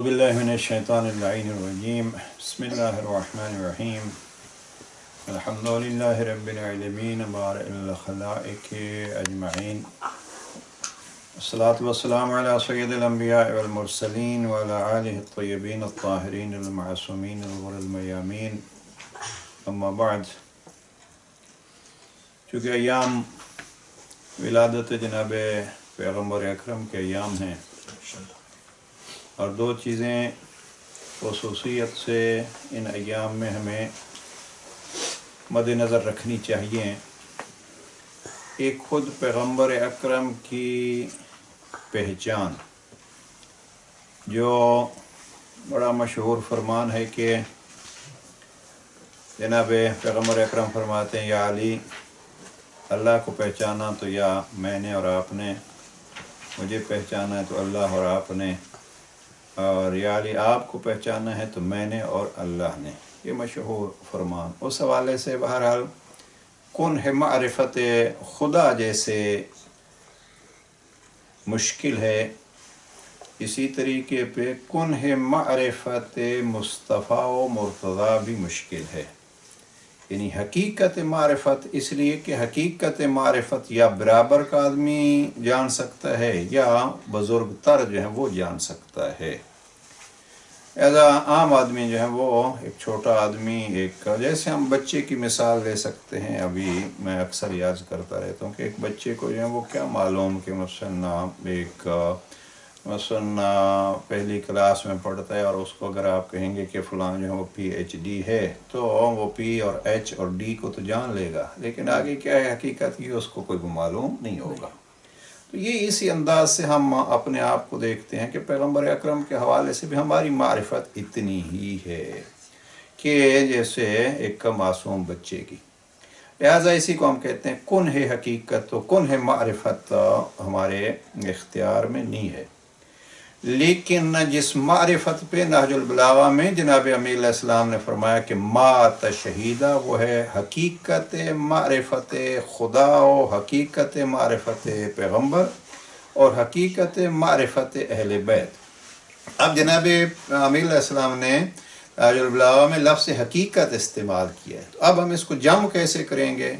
باللہ من الشیطان اللعین الرجیم بسم اللہ الرحمن الرحیم الحمدللہ رب العالمین بارئ الخلائق اجمعین الصلاة والسلام علی سید الانبیاء والمرسلین وعلی آلہ الطیبین الطاہرین المعصومین الغر المیامین اما بعد. چونکہ ایام ولادت جناب پیغمبر اکرم کے ایام ہیں اور دو چیزیں خصوصیت سے ان ایام میں ہمیں مد نظر رکھنی چاہیے. ایک خود پیغمبر اکرم کی پہچان، جو بڑا مشہور فرمان ہے کہ جناب پیغمبر اکرم فرماتے ہیں یا علی، اللہ کو پہچانا تو یا میں نے اور آپ نے، مجھے پہچانا ہے تو اللہ اور آپ نے، اور یا علی آپ کو پہچانا ہے تو میں نے اور اللہ نے. یہ مشہور فرمان. اس حوالے سے بہرحال کن ہے معرفت خدا جیسے مشکل ہے، اسی طریقے پہ کن ہے معرفت مصطفیٰ و مرتضیٰ بھی مشکل ہے. یعنی حقیقت معرفت، اس لیے کہ حقیقت معرفت یا برابر کا آدمی جان سکتا ہے یا بزرگ تر جو ہے وہ جان سکتا ہے. ایسا عام آدمی جو ہے وہ ایک چھوٹا آدمی، ایک جیسے ہم بچے کی مثال لے سکتے ہیں. ابھی میں اکثر یاد کرتا رہتا ہوں کہ ایک بچے کو جو ہے وہ کیا معلوم کہ مثلا پہلی کلاس میں پڑھتا ہے اور اس کو اگر آپ کہیں گے کہ فلاں جو ہے وہ پی ایچ ڈی ہے تو وہ پی اور ایچ اور ڈی کو تو جان لے گا، لیکن آگے کیا ہے حقیقت کی اس کو کوئی معلوم نہیں ہوگا. تو یہ اسی انداز سے ہم اپنے آپ کو دیکھتے ہیں کہ پیغمبر اکرم کے حوالے سے بھی ہماری معرفت اتنی ہی ہے کہ جیسے ایک معصوم بچے کی. لہٰذا اسی کو ہم کہتے ہیں کن ہے حقیقت، تو کن ہے معرفت ہمارے اختیار میں نہیں ہے. لیکن جس معرفت پہ نہج البلاغہ میں جناب امیر علیہ السلام نے فرمایا کہ ما تشہیدہ، وہ ہے حقیقت معرفت خدا و حقیقت معرفت پیغمبر اور حقیقت معرفت اہل بیت. اب جناب امیر علیہ السلام نے نہج البلاغہ میں لفظ حقیقت استعمال کیا ہے، تو اب ہم اس کو جمع کیسے کریں گے؟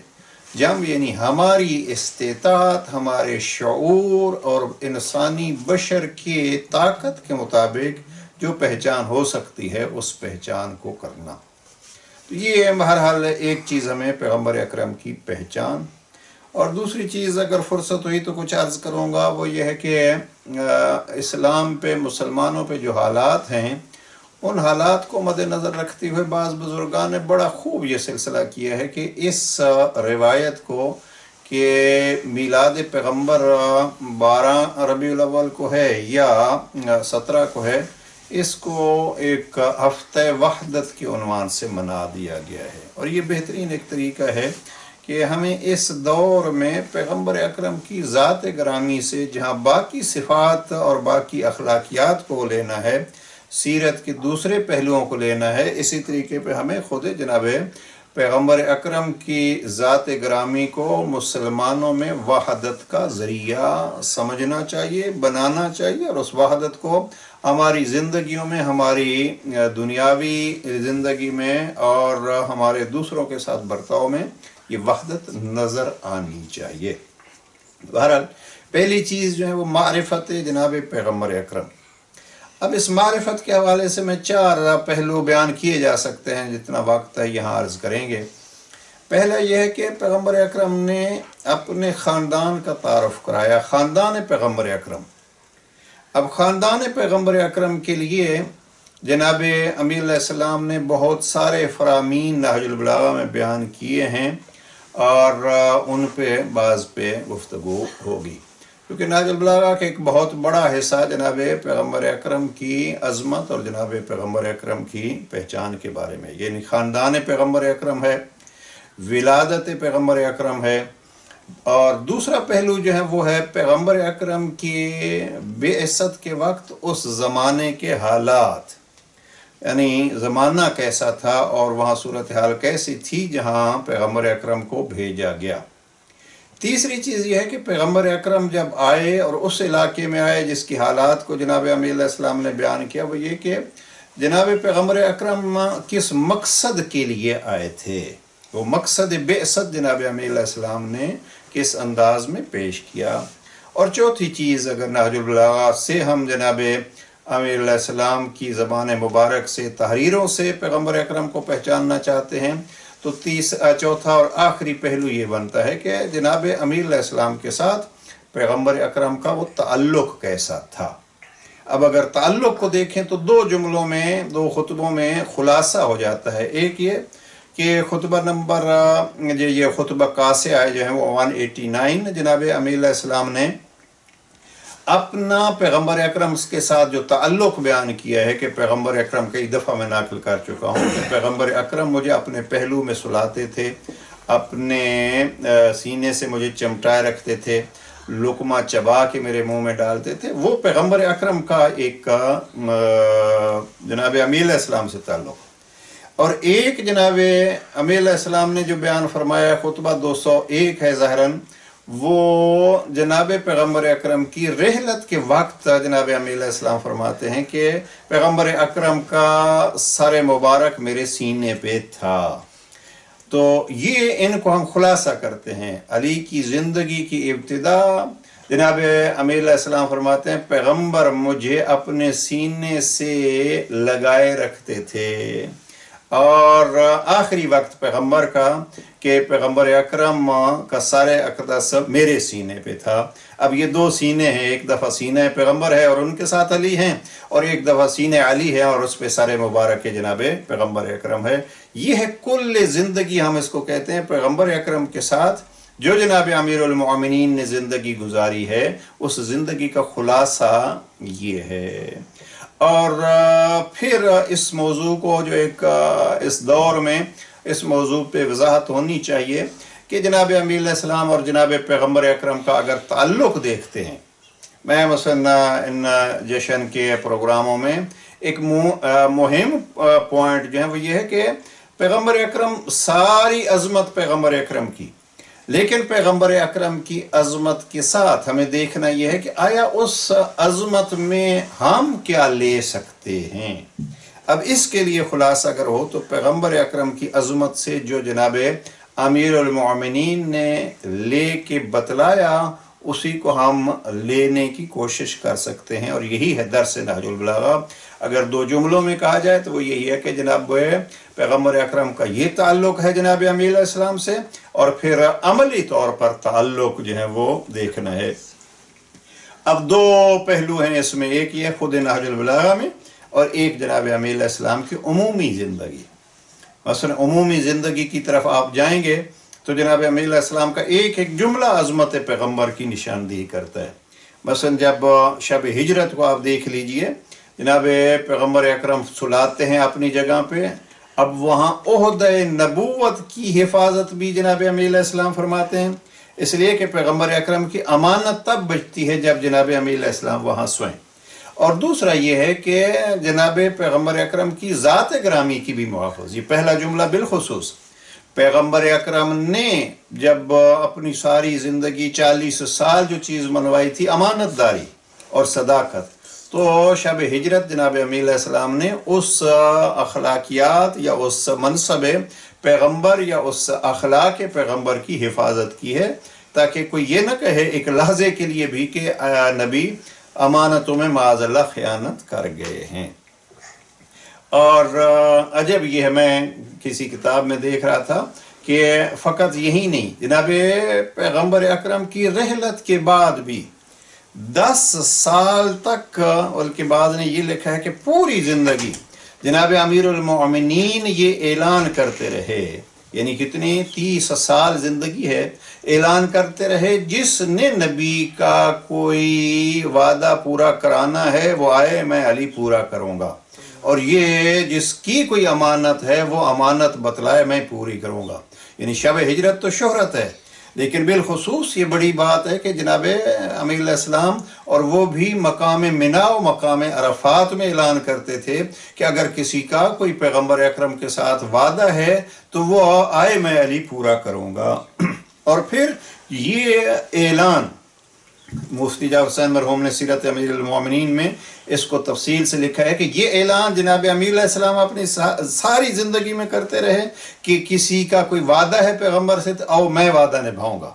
جمع یعنی ہماری استطاعت، ہمارے شعور اور انسانی بشر کی طاقت کے مطابق جو پہچان ہو سکتی ہے اس پہچان کو کرنا. تو یہ بہرحال ایک چیز ہمیں پیغمبر اکرم کی پہچان. اور دوسری چیز اگر فرصت ہوئی تو کچھ عرض کروں گا، وہ یہ ہے کہ اسلام پہ، مسلمانوں پہ جو حالات ہیں ان حالات کو مد نظر رکھتے ہوئے بعض بزرگان نے بڑا خوب یہ سلسلہ کیا ہے کہ اس روایت کو کہ میلاد پیغمبر 12 ربیع الاول کو ہے یا 17 کو ہے، اس کو ایک ہفتہ وحدت کے عنوان سے منا دیا گیا ہے. اور یہ بہترین ایک طریقہ ہے کہ ہمیں اس دور میں پیغمبر اکرم کی ذات گرامی سے جہاں باقی صفات اور باقی اخلاقیات کو لینا ہے، سیرت کے دوسرے پہلوؤں کو لینا ہے، اسی طریقے پہ ہمیں خود جناب پیغمبر اکرم کی ذات گرامی کو مسلمانوں میں وحدت کا ذریعہ سمجھنا چاہیے، بنانا چاہیے، اور اس وحدت کو ہماری زندگیوں میں، ہماری دنیاوی زندگی میں اور ہمارے دوسروں کے ساتھ برتاؤ میں یہ وحدت نظر آنی چاہیے. بہرحال پہلی چیز جو ہے وہ معرفت جناب پیغمبر اکرم. اب اس معرفت کے حوالے سے میں 4 پہلو بیان کیے جا سکتے ہیں، جتنا وقت ہے یہاں عرض کریں گے. پہلا یہ ہے کہ پیغمبر اکرم نے اپنے خاندان کا تعارف کرایا، خاندان پیغمبر اکرم. اب خاندان پیغمبر اکرم کے لیے جناب امیر علیہ السلام نے بہت سارے فرامین نہج البلاغہ میں بیان کیے ہیں اور ان پہ بعض پہ گفتگو ہوگی، کیونکہ نہج البلاغہ کا ایک بہت بڑا حصہ جناب پیغمبر اکرم کی عظمت اور جناب پیغمبر اکرم کی پہچان کے بارے میں، یعنی خاندان پیغمبر اکرم ہے، ولادت پیغمبر اکرم ہے. اور دوسرا پہلو جو ہے وہ ہے پیغمبر اکرم کی بعثت کے وقت اس زمانے کے حالات، یعنی زمانہ کیسا تھا اور وہاں صورتحال کیسی تھی جہاں پیغمبر اکرم کو بھیجا گیا. تیسری چیز یہ ہے کہ پیغمبر اکرم جب آئے اور اس علاقے میں آئے جس کی حالات کو جناب امیر علیہ السلام نے بیان کیا، وہ یہ کہ جناب پیغمبر اکرم کس مقصد کے لیے آئے تھے، وہ مقصد بعثت جناب امیر علیہ السلام نے کس انداز میں پیش کیا۔ اور چوتھی چیز، اگر نہج البلاغہ سے ہم جناب امیر علیہ السلام کی زبان مبارک سے، تحریروں سے پیغمبر اکرم کو پہچاننا چاہتے ہیں تو چوتھا اور آخری پہلو یہ بنتا ہے کہ جناب امیر علیہ السلام کے ساتھ پیغمبر اکرم کا وہ تعلق کیسا تھا۔ اب اگر تعلق کو دیکھیں تو دو جملوں میں، دو خطبوں میں خلاصہ ہو جاتا ہے۔ ایک یہ کہ خطبہ نمبر یہ خطبہ قاصہ ہے جو ہے وہ 189، جناب امیر علیہ السلام نے اپنا پیغمبر اکرم کے ساتھ جو تعلق بیان کیا ہے کہ پیغمبر اکرم کئی دفعہ میں نقل کر چکا ہوں کہ پیغمبر اکرم مجھے اپنے پہلو میں سلاتے تھے، اپنے سینے سے مجھے چمٹائے رکھتے تھے، لقمہ چبا کے میرے منہ میں ڈالتے تھے۔ وہ پیغمبر اکرم کا ایک جناب امیر علیہ السلام سے تعلق۔ اور ایک جناب امیر علیہ السلام نے جو بیان فرمایا خطبہ 201 ہے ظاہراً، وہ جناب پیغمبر اکرم کی رحلت کے وقت جناب امیر علیہ السلام فرماتے ہیں کہ پیغمبر اکرم کا سر مبارک میرے سینے پہ تھا۔ تو یہ ان کو ہم خلاصہ کرتے ہیں۔ علی کی زندگی کی ابتدا جناب امیر علیہ السلام فرماتے ہیں پیغمبر مجھے اپنے سینے سے لگائے رکھتے تھے، اور آخری وقت پیغمبر کا کہ پیغمبر اکرم کا سر اقدس میرے سینے پہ تھا۔ اب یہ دو سینے ہیں، ایک دفعہ سینہ پیغمبر ہے اور ان کے ساتھ علی ہیں، اور ایک دفعہ سینہ علی ہے اور اس پہ سر مبارک جناب پیغمبر اکرم ہے۔ یہ ہے کل زندگی، ہم اس کو کہتے ہیں پیغمبر اکرم کے ساتھ جو جناب امیر المؤمنین نے زندگی گزاری ہے، اس زندگی کا خلاصہ یہ ہے۔ اور پھر اس موضوع کو جو ایک اس دور میں اس موضوع پہ وضاحت ہونی چاہیے کہ جناب امیر علیہ السلام اور جناب پیغمبر اکرم کا اگر تعلق دیکھتے ہیں، میں مثلا ان جشن کے پروگراموں میں ایک مہم پوائنٹ جو ہے وہ یہ ہے کہ پیغمبر اکرم، ساری عظمت پیغمبر اکرم کی، لیکن پیغمبر اکرم کی عظمت کے ساتھ ہمیں دیکھنا یہ ہے کہ آیا اس عظمت میں ہم کیا لے سکتے ہیں۔ اب اس کے لیے خلاصہ اگر ہو تو پیغمبر اکرم کی عظمت سے جو جناب امیر المؤمنین نے لے کے بتلایا، اسی کو ہم لینے کی کوشش کر سکتے ہیں، اور یہی ہے درس نہج البلاغہ۔ اگر دو جملوں میں کہا جائے تو وہ یہی ہے کہ جناب پیغمبر اکرم کا یہ تعلق ہے جناب امیر علیہ السلام سے، اور پھر عملی طور پر تعلق جو ہے وہ دیکھنا ہے۔ اب دو پہلو ہیں اس میں، ایک یہ خود نہج البلاغہ میں، اور ایک جناب امیر علیہ السلام کی عمومی زندگی۔ مثلا عمومی زندگی کی طرف آپ جائیں گے تو جناب امیر علیہ السلام کا ایک ایک جملہ عظمت پیغمبر کی نشاندہی کرتا ہے۔ مثلا جب شب ہجرت کو آپ دیکھ لیجئے، جناب پیغمبر اکرم سلاتے ہیں اپنی جگہ پہ، اب وہاں عہدہ نبوت کی حفاظت بھی جناب امیر علیہ السلام فرماتے ہیں، اس لیے کہ پیغمبر اکرم کی امانت تب بچتی ہے جب جناب امیر علیہ السلام وہاں سوئیں۔ اور دوسرا یہ ہے کہ جناب پیغمبر اکرم کی ذات گرامی کی بھی محافظ، یہ پہلا جملہ بالخصوص پیغمبر اکرم نے جب اپنی ساری زندگی 40 سال جو چیز منوائی تھی امانت داری اور صداقت، تو شب ہجرت جناب امیر علیہ السلام نے اس اخلاقیات یا اس منصب پیغمبر یا اس اخلاق پیغمبر کی حفاظت کی ہے، تاکہ کوئی یہ نہ کہے ایک لحظے کے لیے بھی کہ نبی امانتوں میں معاذ اللہ خیانت کر گئے ہیں۔ اور عجب یہ ہے، میں کسی کتاب میں دیکھ رہا تھا کہ فقط یہی نہیں، جناب پیغمبر اکرم کی رحلت کے بعد بھی 10 سال تک، بلکہ بعد نے یہ لکھا ہے کہ پوری زندگی جناب امیر المؤمنین یہ اعلان کرتے رہے، یعنی کتنی 30 سال زندگی ہے، اعلان کرتے رہے جس نے نبی کا کوئی وعدہ پورا کرانا ہے وہ آئے، میں علی پورا کروں گا، اور یہ جس کی کوئی امانت ہے وہ امانت بتلائے، میں پوری کروں گا۔ یعنی شب ہجرت تو شہرت ہے، لیکن بالخصوص یہ بڑی بات ہے کہ جناب امیر علیہ السلام اور وہ بھی مقام منا و مقام عرفات میں اعلان کرتے تھے کہ اگر کسی کا کوئی پیغمبر اکرم کے ساتھ وعدہ ہے تو وہ آئے، میں علی پورا کروں گا۔ اور پھر یہ اعلان مفتی جعفر حسین مرحوم نے سیرت امیر المومنین میں اس کو تفصیل سے لکھا ہے کہ یہ اعلان جناب امیر علیہ السلام اپنی ساری زندگی میں کرتے رہے کہ کسی کا کوئی وعدہ ہے پیغمبر سے تو آؤ میں وعدہ نبھاؤں گا.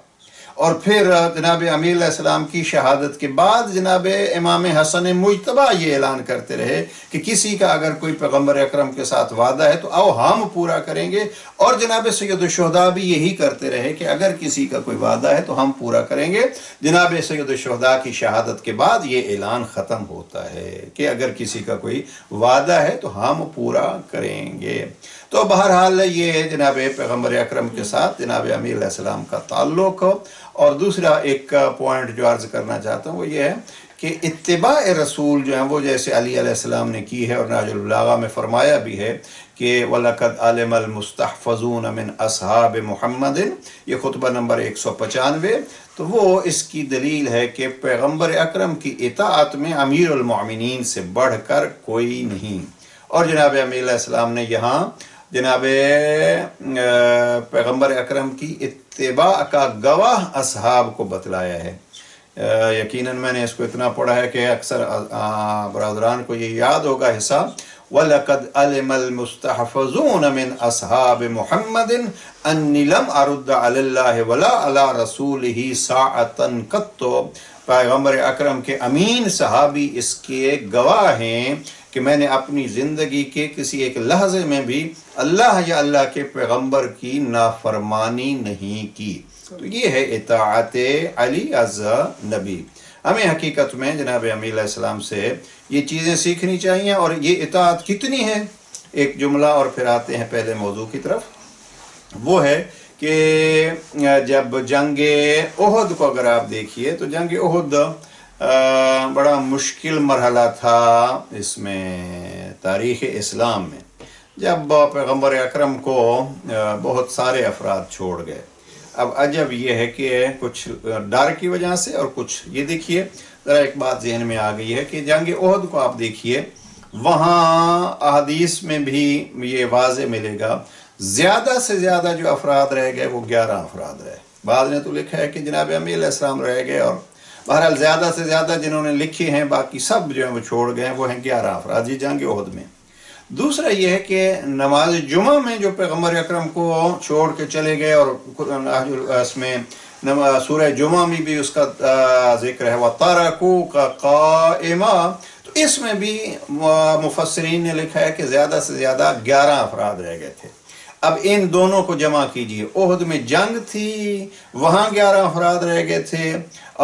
اور پھر جناب امیر علیہ السلام کی شہادت کے بعد جناب امام حسن مجتبیٰ یہ اعلان کرتے رہے کہ کسی کا اگر کوئی پیغمبر اکرم کے ساتھ وعدہ ہے تو آؤ ہم پورا کریں گے. اور جناب سید الشہداء بھی یہی کرتے رہے کہ اگر کسی کا کوئی وعدہ ہے تو ہم پورا کریں گے. جناب سید الشہداء کی شہادت کے بعد یہ اعلان ختم ہوتا ہے کہ اگر کسی کا کوئی وعدہ ہے تو ہم پورا کریں گے. تو بہرحال یہ جناب پیغمبر اکرم کے ساتھ جناب امیر علیہ السلام کا تعلق. اور دوسرا ایک پوائنٹ جو عرض کرنا چاہتا ہوں وہ یہ ہے کہ اتباع رسول جو ہیں وہ جیسے علی علیہ السلام نے کی ہے اور نہج البلاغہ میں فرمایا بھی ہے کہ وَلَقَدْ عَلِمَ الْمُسْتَحْفَظُونَ مِنْ أَصْحَابِ مُحَمَّدٍ، یہ خطبہ نمبر 195. تو وہ اس کی دلیل ہے کہ پیغمبر اکرم کی اطاعت میں امیر المؤمنین سے بڑھ کر کوئی نہیں. اور جناب امیر علیہ السلام نے یہاں جناب پیغمبر اکرم کی اتباع کا گواہ اصحاب کو بتلایا ہے. یقیناً میں نے اس کو اتنا پڑھا ہے کہ اکثر برادران کو یہ یاد ہوگا حصہ وَلَقَدْ عَلِمَ الْمُسْتَحْفَظُونَ مِنْ أَصْحَابِ مُحَمَّدٍ أَنِّي لَمْ أَرُدَّ عَلَى اللَّهِ وَلَا عَلَى رَسُولِهِ سَاعَةً قَطُّ. پیغمبر اکرم کے امین صحابی اس کے گواہ ہیں کہ میں نے اپنی زندگی کے کسی ایک لحظے میں بھی اللہ یا اللہ کے پیغمبر کی نافرمانی نہیں کی. تو یہ ہے اطاعت علی از نبی. ہمیں حقیقت میں جناب امیر علیہ السلام سے یہ چیزیں سیکھنی چاہیے. اور یہ اطاعت کتنی ہے، ایک جملہ اور پھر آتے ہیں پہلے موضوع کی طرف. وہ ہے کہ جب جنگ احد کو اگر آپ دیکھیے تو جنگ احد بڑا مشکل مرحلہ تھا اس میں تاریخ اسلام میں، جب پیغمبر اکرم کو بہت سارے افراد چھوڑ گئے. اب عجب یہ ہے کہ کچھ ڈر کی وجہ سے اور کچھ یہ دیکھیے ذرا ایک بات ذہن میں آ گئی ہے کہ جنگ احد کو آپ دیکھیے وہاں احادیث میں بھی یہ واضح ملے گا زیادہ سے زیادہ جو افراد رہ گئے وہ 11 افراد رہے. بعض نے تو لکھا ہے کہ جناب امیر علیہ السلام رہ گئے اور بہرحال زیادہ سے زیادہ جنہوں نے لکھے ہیں باقی سب جو ہیں وہ چھوڑ گئے ہیں وہ ہیں 11 افراد یہ جنگ احد میں. دوسرا یہ ہے کہ نماز جمعہ میں جو پیغمبر اکرم کو چھوڑ کے چلے گئے اور اس میں سورہ جمعہ میں بھی اس کا ذکر ہے وَتَرَكُوكَ قَائِمًا. تو اس میں بھی مفسرین نے لکھا ہے کہ زیادہ سے زیادہ 11 افراد رہ گئے تھے. اب ان دونوں کو جمع کیجئے، احد میں جنگ تھی وہاں 11 افراد رہ گئے تھے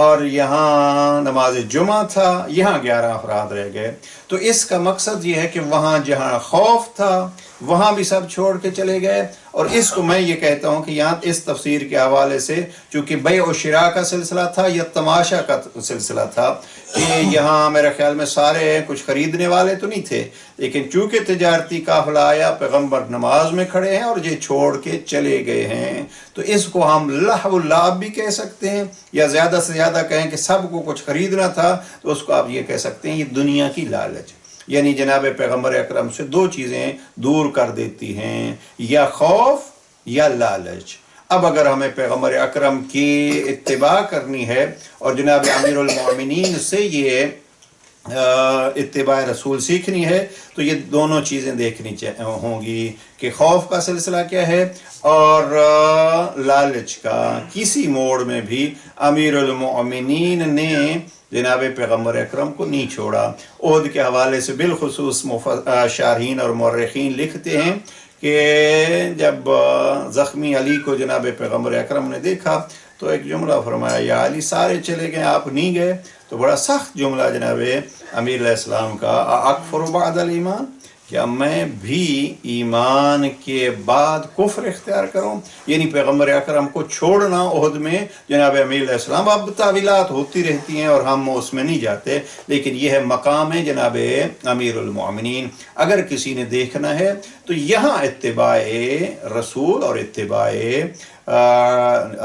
اور یہاں نماز جمعہ تھا یہاں 11 افراد رہ گئے. تو اس کا مقصد یہ ہے کہ وہاں جہاں خوف تھا وہاں بھی سب چھوڑ کے چلے گئے. اور اس کو میں یہ کہتا ہوں کہ یہاں اس تفسیر کے حوالے سے چونکہ بیع و شراء کا سلسلہ تھا یا تماشا کا سلسلہ تھا کہ یہاں میرے خیال میں سارے کچھ خریدنے والے تو نہیں تھے لیکن چونکہ تجارتی قافلہ آیا پیغمبر نماز میں کھڑے ہیں اور یہ چھوڑ کے چلے گئے ہیں. تو اس کو ہم لہو اللعب بھی کہہ سکتے ہیں یا زیادہ سے زیادہ کہیں کہ سب کو کچھ خریدنا تھا تو اس کو آپ یہ کہہ سکتے ہیں یہ دنیا کی لالچ. یعنی جناب پیغمبر اکرم سے دو چیزیں دور کر دیتی ہیں یا خوف یا لالچ. اب اگر ہمیں پیغمبر اکرم کی اتباع کرنی ہے اور جناب امیر المؤمنین سے یہ اتباع رسول سیکھنی ہے تو یہ دونوں چیزیں دیکھنی ہوں گی کہ خوف کا سلسلہ کیا ہے اور لالچ کا. کسی موڑ میں بھی امیر المؤمنین نے جناب پیغمبر اکرم کو نہیں چھوڑا. احد کے حوالے سے بالخصوص شارحین اور مورخین لکھتے ہیں کہ جب زخمی علی کو جناب پیغمبر اکرم نے دیکھا تو ایک جملہ فرمایا یا علی سارے چلے گئے آپ نہیں گئے. تو بڑا سخت جملہ جناب امیر علیہ السلام کا اکفر بعد الایمان، کیا میں بھی ایمان کے بعد کفر اختیار کروں. یعنی پیغمبر اکرم کو چھوڑنا احد میں جناب امیر علیہ السلام. اب تعویلات ہوتی رہتی ہیں اور ہم اس میں نہیں جاتے لیکن یہ ہے مقام ہے جناب امیر المؤمنین. اگر کسی نے دیکھنا ہے تو یہاں اتباع رسول اور اتباع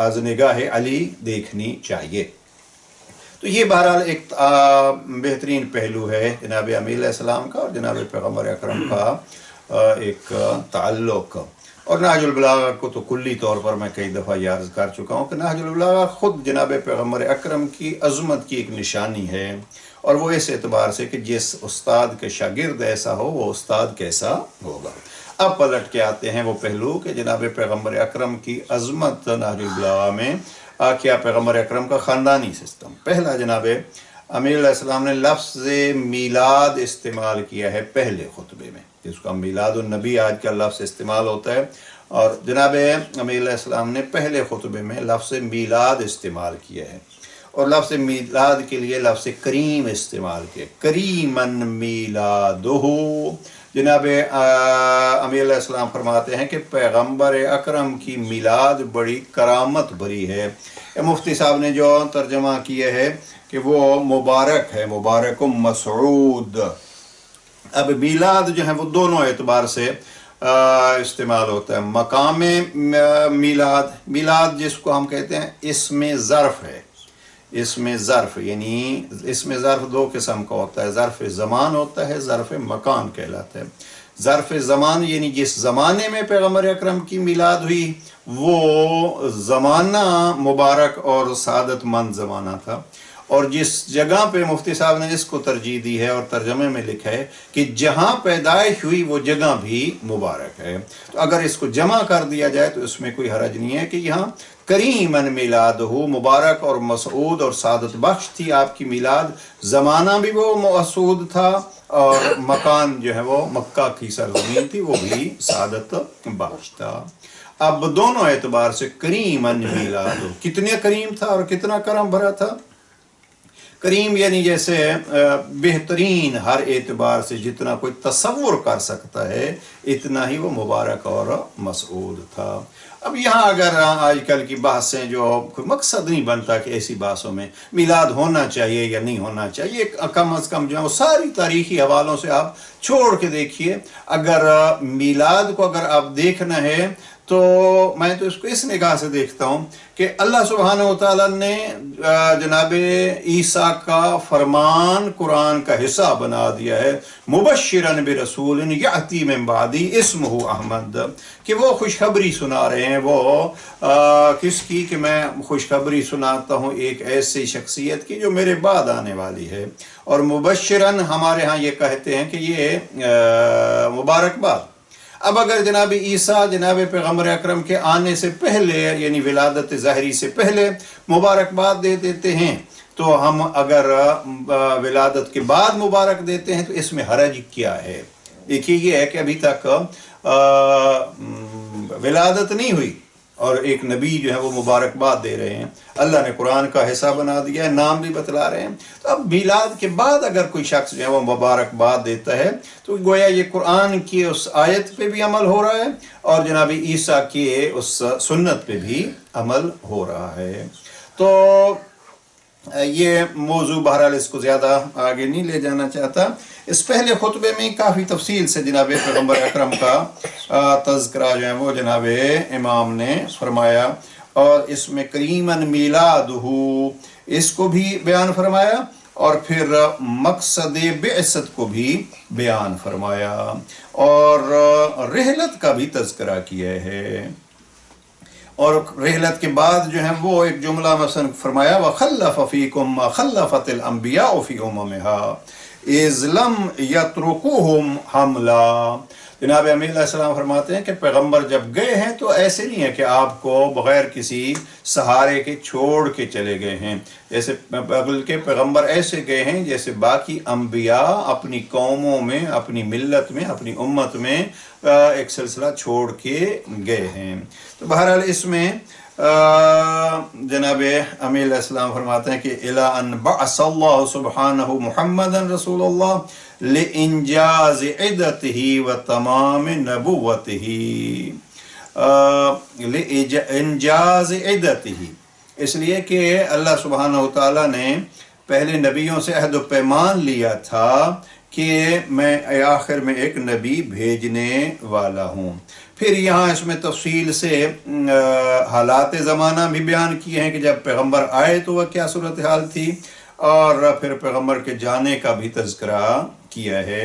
از نگاہ علی دیکھنی چاہیے. تو یہ بہرحال ایک بہترین پہلو ہے جناب امیر علیہ السلام کا اور جناب پیغمبر اکرم کا ایک تعلق. اور نہج البلاغہ کو تو کلی طور پر میں کئی دفعہ یہ عرض کر چکا ہوں کہ نہج البلاغہ خود جناب پیغمبر اکرم کی عظمت کی ایک نشانی ہے، اور وہ اس اعتبار سے کہ جس استاد کے شاگرد ایسا ہو وہ استاد کیسا ہوگا۔ اب پلٹ کے آتے ہیں وہ پہلو کہ جناب پیغمبر اکرم کی عظمت نہج البلاغہ میں کیا پیغمبر اکرم کا خاندانی سسٹم۔ پہلا جناب امیر علیہ السلام نے لفظ میلاد استعمال کیا ہے پہلے خطبے میں، جس کو میلاد النبی آج کا لفظ استعمال ہوتا ہے، اور جناب امیر علیہ السلام نے پہلے خطبے میں لفظ میلاد استعمال کیا ہے، اور لفظ میلاد کے لیے لفظ کریم استعمال کیا، کریمن میلادہ۔ جناب امیر علیہ السلام فرماتے ہیں کہ پیغمبر اکرم کی میلاد بڑی کرامت بھری ہے۔ مفتی صاحب نے جو ترجمہ کیا ہے کہ وہ مبارک ہے، مبارک مسعود۔ اب میلاد جو ہے وہ دونوں اعتبار سے استعمال ہوتا ہے۔ مقام میلاد، میلاد جس کو ہم کہتے ہیں اسم ظرف ہے، اسم ظرف، یعنی اسم ظرف دو قسم کا ہوتا ہے، ظرف زمان ہوتا ہے، ظرف مکان کہلاتا ہے۔ ظرف زمان یعنی جس زمانے میں پیغمبر اکرم کی میلاد ہوئی وہ زمانہ مبارک اور سعادت مند زمانہ تھا، اور جس جگہ پہ مفتی صاحب نے اس کو ترجیح دی ہے اور ترجمے میں لکھا ہے کہ جہاں پیدائش ہوئی وہ جگہ بھی مبارک ہے، تو اگر اس کو جمع کر دیا جائے تو اس میں کوئی حرج نہیں ہے کہ یہاں کریمن میلاد ہو، مبارک اور مسعود اور سعادت بخش تھی آپ کی میلاد، زمانہ بھی وہ مسعود تھا، اور مکان جو ہے وہ مکہ کی سرزمین تھی وہ بھی سعادت بخش تھا۔ اب دونوں اعتبار سے کریمن میلاد ہو، کتنے کریم تھا اور کتنا کرم بھرا تھا۔ کریم یعنی جیسے بہترین، ہر اعتبار سے جتنا کوئی تصور کر سکتا ہے اتنا ہی وہ مبارک اور مسعود تھا۔ اب یہاں اگر آج کل کی بحثیں جو کوئی مقصد نہیں بنتا کہ ایسی بحثوں میں میلاد ہونا چاہیے یا نہیں ہونا چاہیے، کم از کم جو ہے وہ ساری تاریخی حوالوں سے آپ چھوڑ کے دیکھیے۔ اگر میلاد کو اگر آپ دیکھنا ہے تو میں تو اس کو اس نگاہ سے دیکھتا ہوں کہ اللہ سبحانہ وتعالیٰ نے جناب عیسیٰ کا فرمان قرآن کا حصہ بنا دیا ہے، مبشرن برسول یأتی من بعدی اسمہ احمد، کہ وہ خوشخبری سنا رہے ہیں۔ وہ کس کی؟ کہ میں خوشخبری سناتا ہوں ایک ایسی شخصیت کی جو میرے بعد آنے والی ہے، اور مبشرن ہمارے ہاں یہ کہتے ہیں کہ یہ مبارکباد۔ اب اگر جناب عیسیٰ جناب پیغمبر اکرم کے آنے سے پہلے یعنی ولادت ظاہری سے پہلے مبارکباد دے دیتے ہیں، تو ہم اگر ولادت کے بعد مبارک دیتے ہیں تو اس میں حرج کیا ہے؟ دیکھیے یہ ہے کہ ابھی تک ولادت نہیں ہوئی اور ایک نبی جو ہے وہ مبارکباد دے رہے ہیں، اللہ نے قرآن کا حصہ بنا دیا ہے، نام بھی بتلا رہے ہیں۔ تو اب میلاد کے بعد اگر کوئی شخص جو ہے وہ مبارکباد دیتا ہے تو گویا یہ قرآن کی اس آیت پہ بھی عمل ہو رہا ہے اور جناب عیسیٰ کی اس سنت پہ بھی عمل ہو رہا ہے۔ تو یہ موضوع بہرحال اس کو زیادہ آگے نہیں لے جانا چاہتا۔ اس پہلے خطبے میں کافی تفصیل سے جناب پیغمبر اکرم کا تذکرہ جو ہے وہ جناب امام نے فرمایا، اور اس میں کریمن میلادہ اس کو بھی بیان فرمایا، اور پھر مقصد بعثت کو بھی بیان فرمایا، اور رحلت کا بھی تذکرہ کیا ہے۔ اور رحلت کے بعد جو ہے وہ ایک جملہ مثلا فرمایا وَخَلَّفَ فِيكُمْ مَا خَلَّفَتِ الْأَنْبِيَاءُ فِي أُمَمِهَا إِذْ لَمْ يَتْرُكُوهُمْ حَمْلًا۔ جناب امیر علیہ السلام فرماتے ہیں کہ پیغمبر جب گئے ہیں تو ایسے نہیں ہے کہ آپ کو بغیر کسی سہارے کے چھوڑ کے چلے گئے ہیں، جیسے بلکہ پیغمبر ایسے گئے ہیں جیسے باقی انبیاء اپنی قوموں میں، اپنی ملت میں، اپنی امت میں ایک سلسلہ چھوڑ کے گئے ہیں۔ تو بہرحال اس میں جناب امیر علیہ السلام فرماتے ہیں کہ اِلَىٰ أَن بَعَثَ اللَّهُ سُبْحَانَهُ مُحَمَّدًا رَسُولَ اللَّهِ لِإِنْجَازِ عِدَّتِهِ وَتَمَامِ نَبُوَّتِهِ، لِإِنْجَازِ عِدَّتِهِ، اس لیے کہ اللہ سبحانہ وتعالیٰ نے پہلے نبیوں سے عہد و پیمان لیا تھا کہ میں آخر میں ایک نبی بھیجنے والا ہوں۔ پھر یہاں اس میں تفصیل سے حالات زمانہ بھی بیان کیے ہیں کہ جب پیغمبر آئے تو وہ کیا صورتحال تھی، اور پھر پیغمبر کے جانے کا بھی تذکرہ کیا ہے،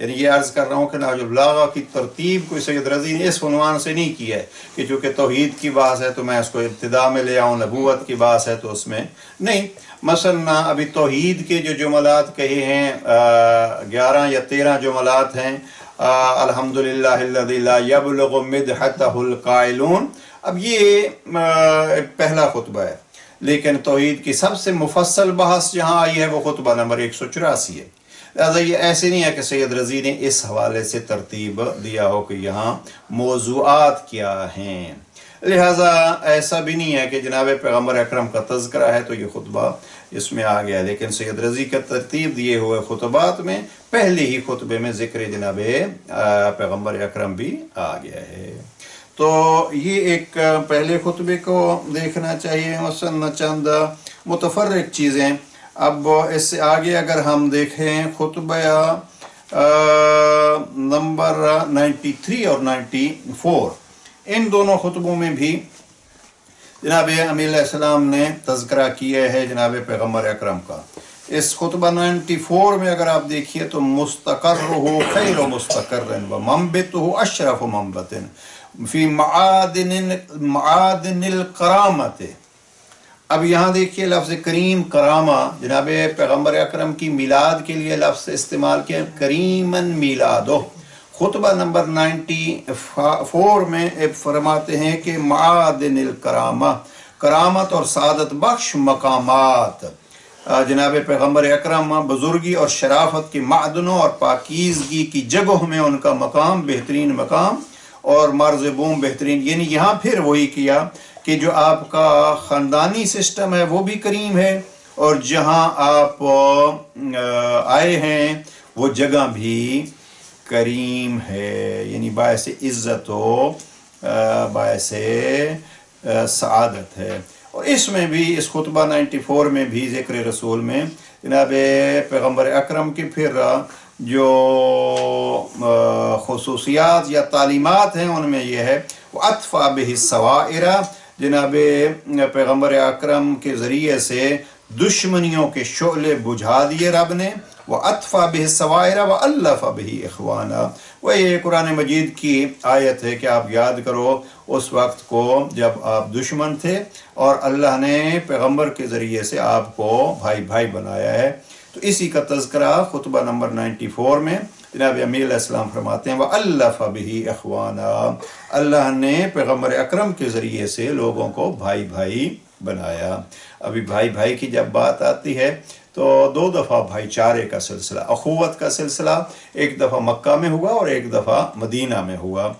یعنی یہ عرض کر رہا ہوں کہ نہج البلاغہ کی ترتیب کوئی سید رضی نے اس عنوان سے نہیں کی ہے کہ چونکہ توحید کی بات ہے تو میں اس کو ابتدا میں لے آؤں، نبوت کی بات ہے تو اس میں نہیں۔ مثلا ابھی توحید کے جو جملات کہے ہیں 11 یا 13 جملات ہیں، الحمدللہ الذی لا یبلغ مدحتہ القائلون، اب یہ پہلا خطبہ ہے، لیکن توحید کی سب سے مفصل بحث جہاں آئی ہے وہ خطبہ نمبر 184 ہے۔ لہٰذا یہ ایسے نہیں ہے کہ سید رضی نے اس حوالے سے ترتیب دیا ہو کہ یہاں موضوعات کیا ہیں، لہٰذا ایسا بھی نہیں ہے کہ جناب پیغمبر اکرم کا تذکرہ ہے تو یہ خطبہ اس میں آ گیا، لیکن سید رضی کا ترتیب دیے ہوئے خطبات میں پہلے ہی خطبے میں ذکر جناب پیغمبر اکرم بھی آ گیا ہے۔ تو یہ ایک پہلے خطبے کو دیکھنا چاہیے، مثلا چند متفرق چیزیں۔ اب اس سے آگے اگر ہم دیکھیں خطبہ نمبر 93 اور 94، ان دونوں خطبوں میں بھی جناب امیر علیہ السلام نے تذکرہ کیا ہے جناب پیغمبر اکرم کا۔ اس خطبہ 94 میں اگر آپ دیکھیے تو مستقرہ خیر مستقر و منبتہ اشرف منبت فی معادن الکرامت۔ اب یہاں دیکھیے لفظ کریم کرامہ، جناب پیغمبر اکرم کی میلاد کے لیے لفظ استعمال کیا، کریمن میلادہ۔ خطبہ نمبر 94 میں فرماتے ہیں کہ معادن الکرامہ، کرامت اور سعادت بخش مقامات، جناب پیغمبر اکرم بزرگی اور شرافت کے معدنوں اور پاکیزگی کی جگہوں میں ان کا مقام بہترین مقام اور مرز بوم بہترین، یعنی یہاں پھر وہی کیا کہ جو آپ کا خاندانی سسٹم ہے وہ بھی کریم ہے، اور جہاں آپ آئے ہیں وہ جگہ بھی کریم ہے، یعنی باعث عزت و باعث سعادت ہے۔ اور اس میں بھی اس خطبہ 94 میں بھی ذکر رسول میں جناب پیغمبر اکرم کی پھر جو خصوصیات یا تعلیمات ہیں ان میں یہ ہے وَأَطْفَى بِهِ السَّوَائِرَ، جناب پیغمبر اکرم کے ذریعے سے دشمنیوں کے شعلے بجھا دیے رب نے، وَأَطْفَى بِهِ السَّوَائِرَ وَأَلَّفَ بِهِ إِخْوَانًا۔ وہ یہ قرآن مجید کی آیت ہے کہ آپ یاد کرو اس وقت کو جب آپ دشمن تھے اور اللہ نے پیغمبر کے ذریعے سے آپ کو بھائی بھائی بنایا ہے۔ تو اسی کا تذکرہ خطبہ نمبر 94 میں جناب امیر علیہ السلام فرماتے ہیں وَأَلَّفَ بِهِ إِخْوَانًا، اللہ نے پیغمبر اکرم کے ذریعے سے لوگوں کو بھائی بھائی بنایا۔ ابھی بھائی بھائی کی جب بات آتی ہے تو 2 دفعہ بھائی چارے کا سلسلہ، اخوت کا سلسلہ ایک دفعہ مکہ میں ہوا اور ایک دفعہ مدینہ میں ہوا،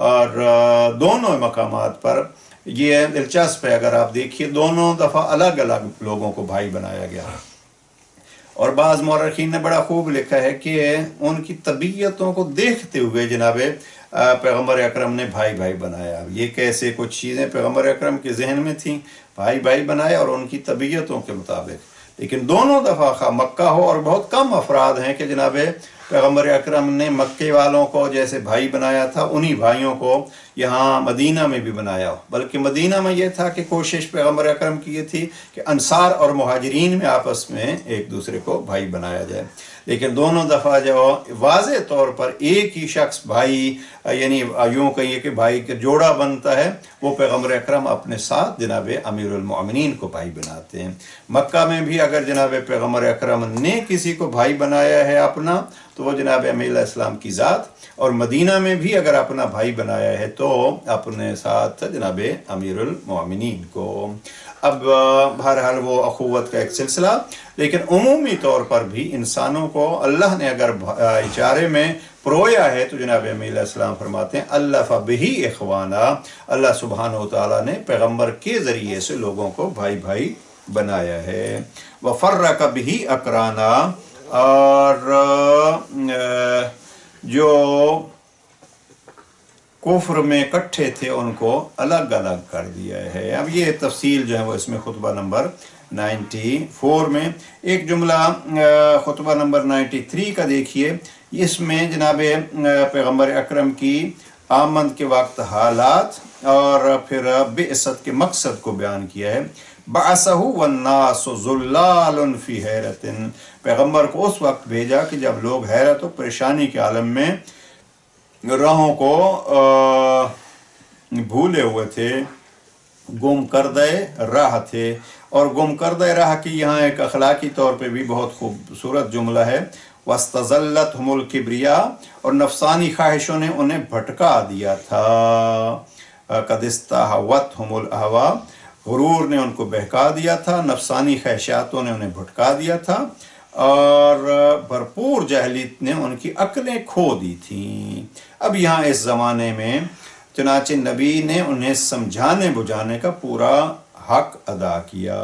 اور دونوں مقامات پر یہ دلچسپ ہے، اگر آپ دیکھیے دونوں دفعہ الگ الگ لوگوں کو بھائی بنایا گیا، اور بعض مورخین نے بڑا خوب لکھا ہے کہ ان کی طبیعتوں کو دیکھتے ہوئے جناب پیغمبر اکرم نے بھائی بھائی بنایا۔ یہ کیسے کچھ چیزیں پیغمبر اکرم کے ذہن میں تھیں، بھائی بھائی بنائے اور ان کی طبیعتوں کے مطابق، لیکن دونوں دفعہ خواہ مکہ ہو، اور بہت کم افراد ہیں کہ جناب پیغمبر اکرم نے مکے والوں کو جیسے بھائی بنایا تھا انہی بھائیوں کو یہاں مدینہ میں بھی بنایا ہو، بلکہ مدینہ میں یہ تھا کہ کوشش پیغمبر اکرم کی یہ تھی کہ انصار اور مہاجرین میں آپس میں ایک دوسرے کو بھائی بنایا جائے، لیکن دونوں دفعہ جو واضح طور پر ایک ہی شخص بھائی، یعنی یوں کہیے کہ بھائی کا جوڑا بنتا ہے، وہ پیغمبر اکرم اپنے ساتھ جناب امیر المؤمنین کو بھائی بناتے ہیں۔ مکہ میں بھی اگر جناب پیغمبر اکرم نے کسی کو بھائی بنایا ہے اپنا تو وہ جناب امیر علیہ السلام کی ذات، اور مدینہ میں بھی اگر اپنا بھائی بنایا ہے تو اپنے ساتھ جناب امیر المؤمنین کو۔ اب بہرحال وہ اخوت کا ایک سلسلہ، لیکن عمومی طور پر بھی انسانوں کو اللہ نے اگر اشارے میں پرویا ہے تو جناب امیر علیہ السلام فرماتے ہیں الف بہ اخوانا، اللہ سبحانہ و تعالیٰ نے پیغمبر کے ذریعے سے لوگوں کو بھائی بھائی بنایا ہے۔ وفرق بہ اقرانا، اور جو کفر میں کٹھے تھے ان کو الگ الگ کر دیا ہے۔ اب یہ تفصیل جو ہے وہ اس میں خطبہ نمبر 94 میں، ایک جملہ خطبہ نمبر 93 کا دیکھیے، اس میں جناب پیغمبر اکرم کی آمد کے وقت حالات اور پھر بعثت کے مقصد کو بیان کیا ہے۔ بعثہ والناس ذلال فی حیرت، پیغمبر کو اس وقت بھیجا کہ جب لوگ حیرت و پریشانی کے عالم میں راہوں کو بھولے ہوئے تھے، گم کردہ راہ تھے۔ اور گم کردہ راہ کی یہاں ایک اخلاقی طور پہ بھی بہت خوبصورت جملہ ہے، وَاسْتَزَلَّتْهُمُ الْكِبْرِيَاءُ، اور نفسانی خواہشوں نے انہیں بھٹکا دیا تھا، قَدِ اسْتَهْوَتْهُمُ الْأَهْوَاءُ، غرور نے ان کو بہکا دیا تھا، نفسانی خواہشاتوں نے انہیں بھٹکا دیا تھا، اور بھرپور جاہلیت نے ان کی عقلیں کھو دی تھیں۔ اب یہاں اس زمانے میں چنانچہ نبی نے انہیں سمجھانے بجھانے کا پورا حق ادا کیا۔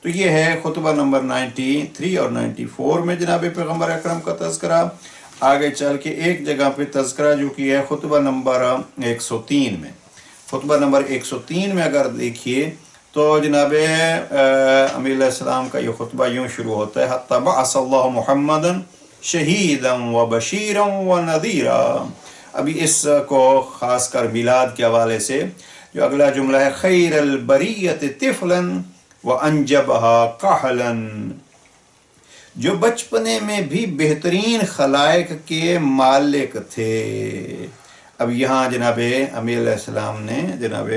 تو یہ ہے خطبہ نمبر 93 اور 94 میں جناب پیغمبر اکرم کا تذکرہ۔ آگے چل کے ایک جگہ پہ تذکرہ جو کی ہے خطبہ نمبر 103 میں۔ خطبہ نمبر 103 میں اگر دیکھیے تو جناب امیر علیہ السلام کا یہ خطبہ یوں شروع ہوتا ہے، حتی بعث اللہ محمدا شہیدا وبشیرا ونذیرا۔ ابھی اس کو خاص کر میلاد کے حوالے سے جو اگلا جملہ ہے، خیر البریت طفلا وانجبها کحلا، جو بچپنے میں بھی بہترین خلائق کے مالک تھے۔ اب یہاں جناب امیر علیہ السلام نے جناب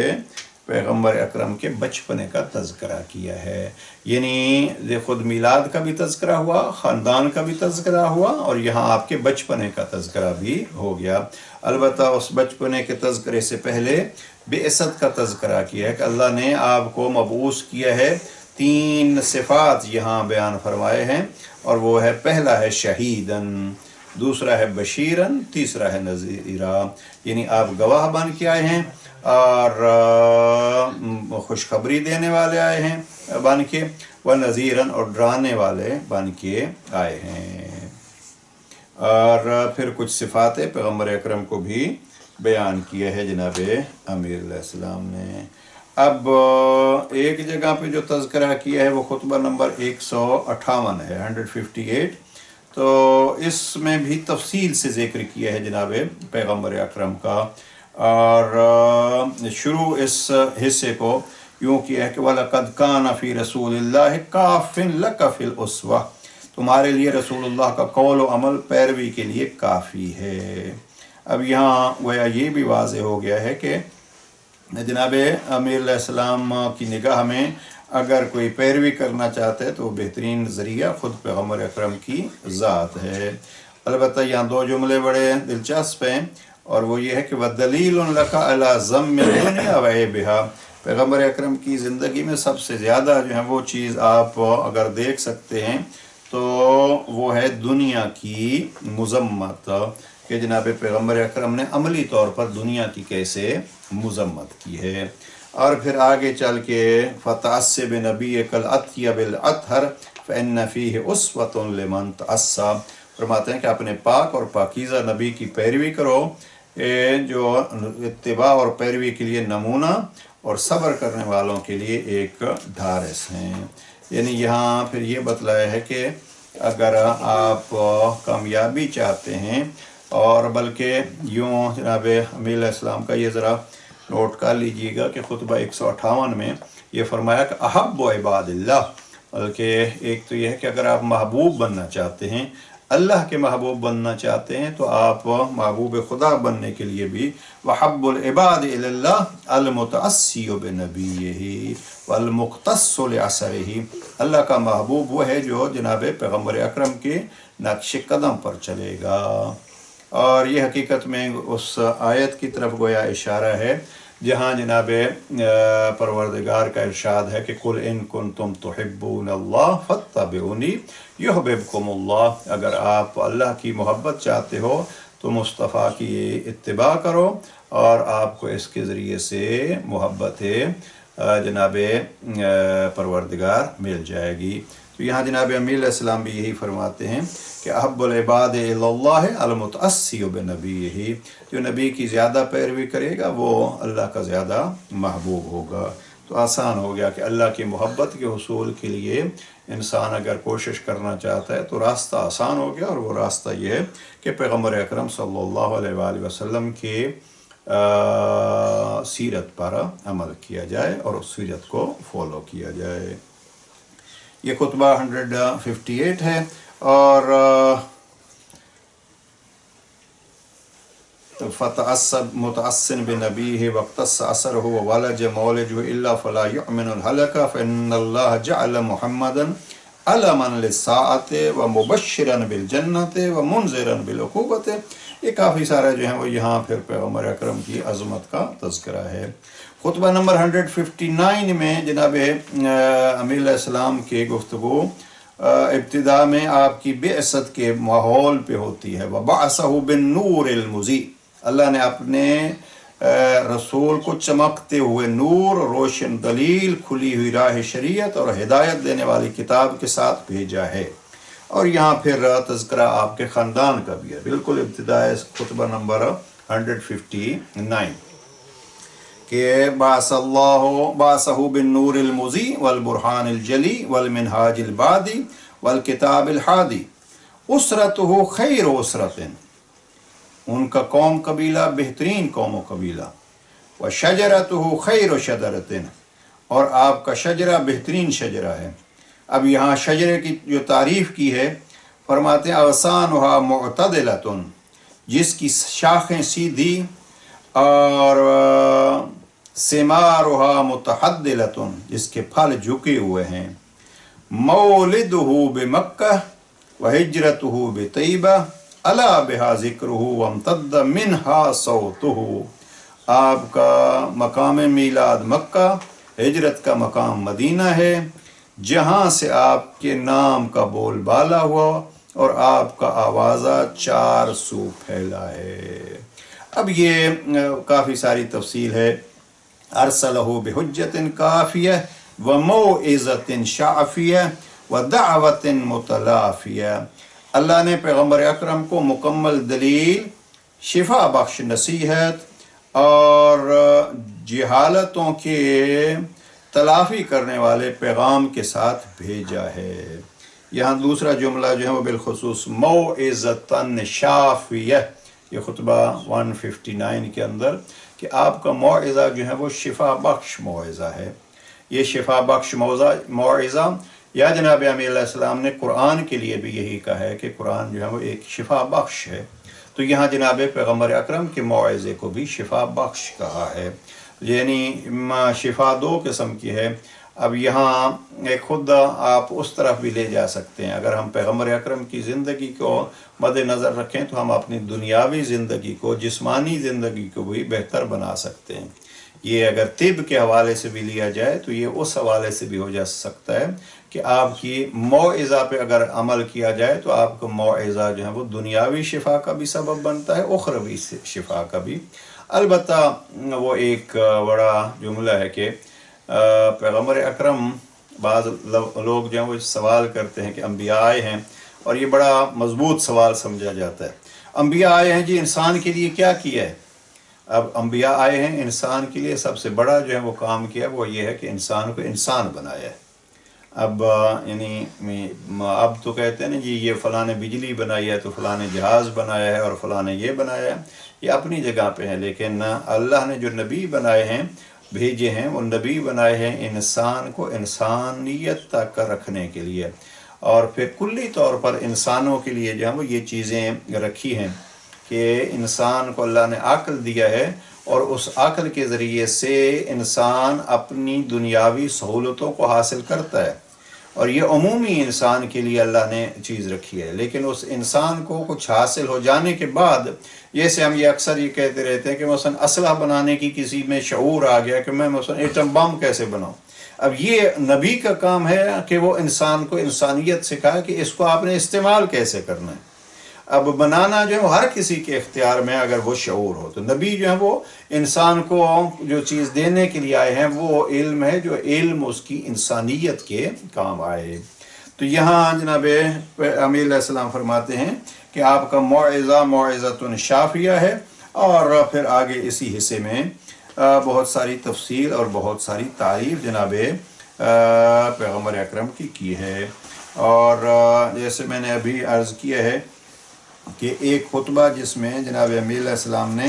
پیغمبر اکرم کے بچپنے کا تذکرہ کیا ہے، یعنی خود میلاد کا بھی تذکرہ ہوا، خاندان کا بھی تذکرہ ہوا، اور یہاں آپ کے بچپنے کا تذکرہ بھی ہو گیا۔ البتہ اس بچپنے کے تذکرے سے پہلے بعثت کا تذکرہ کیا ہے کہ اللہ نے آپ کو مبعوث کیا ہے۔ 3 صفات یہاں بیان فرمائے ہیں، اور وہ ہے، پہلا ہے شہیدن، دوسرا ہے بشیرن، تیسرا ہے نذیرا، یعنی آپ گواہ بن کے آئے ہیں اور خوشخبری دینے والے آئے ہیں بن کے، ونذیرن، اور ڈرانے والے بن کے آئے ہیں۔ اور پھر کچھ صفات پیغمبر اکرم کو بھی بیان کیا ہے جناب امیر علیہ السلام نے۔ اب ایک جگہ پہ جو تذکرہ کیا ہے وہ خطبہ نمبر 158 ہے، 158، تو اس میں بھی تفصیل سے ذکر کیا ہے جناب پیغمبر اکرم کا، اور شروع اس حصے کو یوں کیا ہے کہ وَلَقَدْ كَانَ فِي رَسُولِ اللَّهِ كَافٍ لَكَ فِي الْأُسْوَةِ، تمہارے لیے رسول اللہ کا قول و عمل پیروی کے لیے کافی ہے۔ اب یہاں گویا یہ بھی واضح ہو گیا ہے کہ جناب امیر علیہ السلام کی نگاہ میں اگر کوئی پیروی کرنا چاہتا ہے تو وہ بہترین ذریعہ خود پیغمبر اکرم کی ذات ہے۔ البتہ یہاں 2 جملے بڑے دلچسپ ہیں، اور وہ یہ ہے کہ وَدَلِيلٌ لَكَ عَلَى ذَمِّ الدُّنْيَا وَعَيْبِهَا، پیغمبر اکرم کی زندگی میں سب سے زیادہ جو ہے وہ چیز آپ اگر دیکھ سکتے ہیں تو وہ ہے دنیا کی مذمت، کہ جناب پیغمبر اکرم نے عملی طور پر دنیا کی کیسے مذمت کی ہے۔ اور پھر آگے چل کے فَتَعَسِّ بِنَبِيِّكَ الْأَطْيَبِ الْأَطْهَرِ فَإِنَّ فِيهِ أُسْوَةٌ لِمَنْ تَأَسَّى، فرماتے ہیں کہ اپنے پاک اور پاکیزہ نبی کی پیروی کرو، جو اتباع اور پیروی کے لیے نمونہ اور صبر کرنے والوں کے لیے ایک ڈھارس ہیں۔ یعنی یہاں پھر یہ بتلایا ہے کہ اگر آپ کامیابی چاہتے ہیں، اور بلکہ یوں جناب امیر علیہ السلام کا یہ ذرا نوٹ کر لیجئے گا کہ خطبہ 158 میں یہ فرمایا کہ احب عباد اللہ، بلکہ ایک تو یہ ہے کہ اگر آپ محبوب بننا چاہتے ہیں، اللہ کے محبوب بننا چاہتے ہیں، تو آپ محبوب خدا بننے کے لیے بھی وحب العباد الی اللہ المتأسی بنبیہ والمختص لعصرہ، اللہ کا محبوب وہ ہے جو جناب پیغمبر اکرم کے نقش قدم پر چلے گا۔ اور یہ حقیقت میں اس آیت کی طرف گویا اشارہ ہے جہاں جناب پروردگار کا ارشاد ہے کہ قُلْ إِن كُنتُمْ تُحِبُّونَ اللَّهَ فَاتَّبِعُونِي يُحْبِبْكُمُ اللَّهُ، اگر آپ اللہ کی محبت چاہتے ہو تو مصطفیٰ کی اتباع کرو اور آپ کو اس کے ذریعے سے محبت جناب پروردگار مل جائے گی۔ تو یہاں جناب امیر علیہ السلام بھی یہی فرماتے ہیں کہ احب العباد الی اللہ المتأسی بنبیہ، جو نبی کی زیادہ پیروی کرے گا وہ اللہ کا زیادہ محبوب ہوگا۔ تو آسان ہو گیا کہ اللہ کی محبت کے حصول کے لیے انسان اگر کوشش کرنا چاہتا ہے تو راستہ آسان ہو گیا، اور وہ راستہ یہ ہے کہ پیغمبر اکرم صلی اللہ علیہ وآلہ وسلم کے سیرت پر عمل کیا جائے اور اس سیرت کو فالو کیا جائے۔ یہ خطبہ 158 ہے، اور فتعصب متعصن بنبیہ واقتص اثرہ وولج مولجہ الا فلا یؤمن الحلق فإن اللہ جعل محمدا علما للساعۃ ومبشرا بالجنۃ ومنذرا بالعقوبۃ۔ یہ کافی سارا جو ہے وہ یہاں پھر پیغمبر اکرم کی عظمت کا تذکرہ ہے۔ خطبہ نمبر 159 میں جناب امیر علیہ السلام کے گفتگو ابتدا میں آپ کی بعثت کے ماحول پہ ہوتی ہے۔ وَبَعَثَهُ بِالنُّورِ الْمُضِيء، اللہ نے اپنے رسول کو چمکتے ہوئے نور، روشن دلیل، کھلی ہوئی راہ شریعت اور ہدایت دینے والی کتاب کے ساتھ بھیجا ہے۔ اور یہاں پھر تذکرہ آپ کے خاندان کا بھی ہے، بالکل ابتدائے خطبہ نمبر 159 کہ بَعَثَهُ بِالنُّورِ الْمُضِيء وَالْبُرْهَانِ الْجَلِيء وَالْمِنْهَاجِ الْبَادِي وَالْكِتَابِ الْحَادِي اسرتہ خیر اسرت، ان کا قوم قبیلہ بہترین قوم و قبیلہ، وشجرتہ خیر شجرت، اور آپ کا شجرہ بہترین شجرہ ہے۔ اب یہاں شجرے کی جو تعریف کی ہے، فرماتے ہیں اغصانہا معتدلۃ، جس کی شاخیں سیدھی، اور ثمارہا متحدلۃ، جس کے پھل جھکے ہوئے ہیں۔ مولدہ بمکہ وہجرتہ بطیبہ الا بہا ذکرہ وامتد منہا صوتہ، آپ کا مقام میلاد مکہ، ہجرت کا مقام مدینہ ہے، جہاں سے آپ کے نام کا بول بالا ہوا اور آپ کا آوازہ چار سو پھیلا ہے۔ اب یہ کافی ساری تفصیل ہے۔ ارسلہ بحجت کافیہ وموعظۃ شافیہ ودعوۃ متلافیہ، اللہ نے پیغمبر اکرم کو مکمل دلیل، شفا بخش نصیحت اور جہالتوں کے تلافی کرنے والے پیغام کے ساتھ بھیجا ہے۔ یہاں دوسرا جملہ جو ہے وہ بالخصوص موعظۃ شافیہ، یہ خطبہ 159 کے اندر، کہ آپ کا موعظہ جو ہے وہ شفا بخش موعظہ ہے۔ یہ شفا بخش موعظہ، یا جناب امیر علیہ السلام نے قرآن کے لیے بھی یہی کہا ہے کہ قرآن جو ہے وہ ایک شفا بخش ہے، تو یہاں جناب پیغمبر اکرم کے موعظے کو بھی شفا بخش کہا ہے، یعنی شفا دو قسم کی ہے۔ اب یہاں ایک خود آپ اس طرف بھی لے جا سکتے ہیں، اگر ہم پیغمبر اکرم کی زندگی کو مد نظر رکھیں تو ہم اپنی دنیاوی زندگی کو، جسمانی زندگی کو بھی بہتر بنا سکتے ہیں۔ یہ اگر طب کے حوالے سے بھی لیا جائے تو یہ اس حوالے سے بھی ہو جا سکتا ہے کہ آپ کی موعظہ پہ اگر عمل کیا جائے تو آپ کا موعظہ جو ہے وہ دنیاوی شفا کا بھی سبب بنتا ہے، اخروی شفا کا بھی۔ البتہ وہ ایک بڑا جملہ ہے کہ پیغمبر اکرم، بعض لوگ جو ہیں وہ سوال کرتے ہیں کہ انبیاء آئے ہیں، اور یہ بڑا مضبوط سوال سمجھا جاتا ہے، انبیاء آئے ہیں جی انسان کے لیے کیا کیا ہے؟ اب انبیاء آئے ہیں انسان کے لیے، سب سے بڑا جو ہے وہ کام کیا وہ یہ ہے کہ انسان کو انسان بنایا ہے۔ اب یعنی اب تو کہتے ہیں نا جی یہ فلاں نے بجلی بنائی ہے، تو فلاں نے جہاز بنایا ہے، اور فلاں نے یہ بنایا ہے، یہ اپنی جگہ پہ ہے، لیکن اللہ نے جو نبی بنائے ہیں، بھیجے ہیں، وہ نبی بنائے ہیں انسان کو انسانیت تک رکھنے کے لیے، اور پھر کلی طور پر انسانوں کے لیے جو ہے وہ یہ چیزیں رکھی ہیں کہ انسان کو اللہ نے عقل دیا ہے، اور اس عقل کے ذریعے سے انسان اپنی دنیاوی سہولتوں کو حاصل کرتا ہے، اور یہ عمومی انسان کے لیے اللہ نے چیز رکھی ہے۔ لیکن اس انسان کو کچھ حاصل ہو جانے کے بعد، جیسے ہم یہ اکثر یہ کہتے رہتے ہیں کہ مثلا اسلحہ بنانے کی کسی میں شعور آ گیا کہ میں مثلا ایٹم بم کیسے بناؤں، اب یہ نبی کا کام ہے کہ وہ انسان کو انسانیت سکھائے کہ اس کو آپ نے استعمال کیسے کرنا ہے۔ اب بنانا جو ہے وہ ہر کسی کے اختیار میں اگر وہ شعور ہو، تو نبی جو ہے وہ انسان کو جو چیز دینے کے لیے آئے ہیں وہ علم ہے، جو علم اس کی انسانیت کے کام آئے۔ تو یہاں جناب امیر علیہ السلام فرماتے ہیں کہ آپ کا موعظہ موعظۃ شافیہ ہے، اور پھر آگے اسی حصے میں بہت ساری تفصیل اور بہت ساری تعریف جناب پیغمبر اکرم کی ہے۔ اور جیسے میں نے ابھی عرض کیا ہے کہ ایک خطبہ جس میں جناب امیر علیہ السلام نے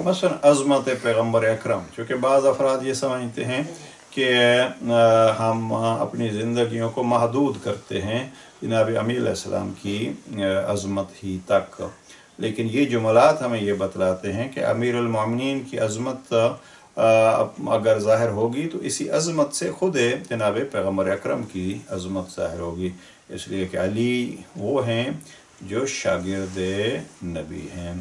مثلا عظمت پیغمبر اکرم، چونکہ بعض افراد یہ سمجھتے ہیں کہ ہم اپنی زندگیوں کو محدود کرتے ہیں جناب امیر علیہ السلام کی عظمت ہی تک، لیکن یہ جملات ہمیں یہ بتلاتے ہیں کہ امیر المومنین کی عظمت اگر ظاہر ہوگی تو اسی عظمت سے خود جناب پیغمبر اکرم کی عظمت ظاہر ہوگی، اس لیے کہ علی وہ ہیں جو شاگرد نبی ہیں۔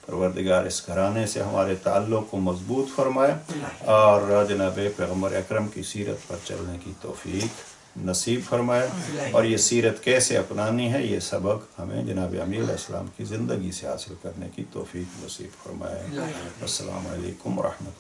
پروردگار اس گھرانے سے ہمارے تعلق کو مضبوط فرمائے اور جناب پیغمبر اکرم کی سیرت پر چلنے کی توفیق نصیب فرمائے، اور یہ سیرت کیسے اپنانی ہے یہ سبق ہمیں جناب امیر علیہ السلام کی زندگی سے حاصل کرنے کی توفیق نصیب فرمائے۔ السلام علیکم ورحمۃ اللہ۔